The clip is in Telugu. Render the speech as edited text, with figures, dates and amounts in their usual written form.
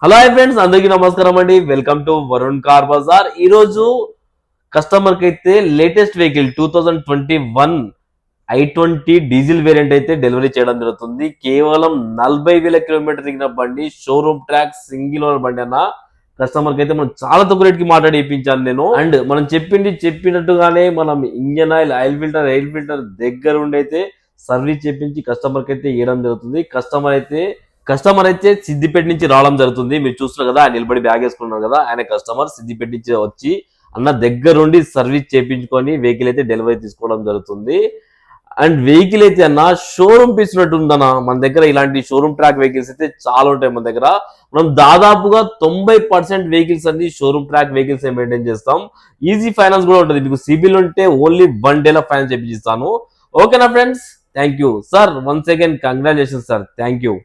హలో హాయ్ ఫ్రెండ్స్, అందరికీ నమస్కారం అండి. Welcome to Varun car Bazaar. ఈ రోజు కస్టమర్ కి అయితే latest vehicle 2021 i20 diesel variant అయితే డెలివరీ చేయడం జరుగుతుంది. కేవలం 40,000 కిలోమీటర్ తిరిగిన బండి, షోరూమ్ ట్రాక్, సింగిల్ ఓనర్ బండి అన్న. కస్టమర్ కి అయితే మనం చాలా తక్కువ రేట్ కి మాట్లాడి ఇప్పించాను నేను. అండ్ మనం చెప్పినట్టుగానే మనం ఇంజన్ ఆయిల్ ఫిల్టర్ దగ్గర ఉండి అయితే సర్వీస్ చేపించి కస్టమర్ కి అయితే ఇవ్వడం జరుగుతుంది. కస్టమర్ అయితే సిద్దిపేట నుంచి రావడం జరుగుతుంది. మీరు చూస్తున్నారు కదా, ఆయన నిలబడి బ్యాగ్ వేసుకున్నారు కదా, ఆయన కస్టమర్ సిద్దిపేట నుంచి వచ్చి అన్న దగ్గరుండి సర్వీస్ చేయించుకొని వెహికల్ అయితే డెలివరీ తీసుకోవడం జరుగుతుంది. అండ్ వెహికల్ అయితే అన్న షోరూమ్ పీస్ ఉందన్న. మన దగ్గర ఇలాంటి షోరూమ్ ట్రాక్ వెహికల్స్ అయితే చాలా ఉంటాయి మన దగ్గర. మనం దాదాపుగా 90% వెహికల్స్ అన్ని షోరూమ్ ట్రాక్ వెహికల్స్ మెయింటైన్ చేస్తాం. ఈజీ ఫైనాన్స్ కూడా ఉంటుంది. మీకు సిబిల్ ఉంటే ఓన్లీ 1 డే ఫైనాన్స్ చేపిస్తాను. ఓకేనా friends, thank you sir. Once again congratulation sir, thank you.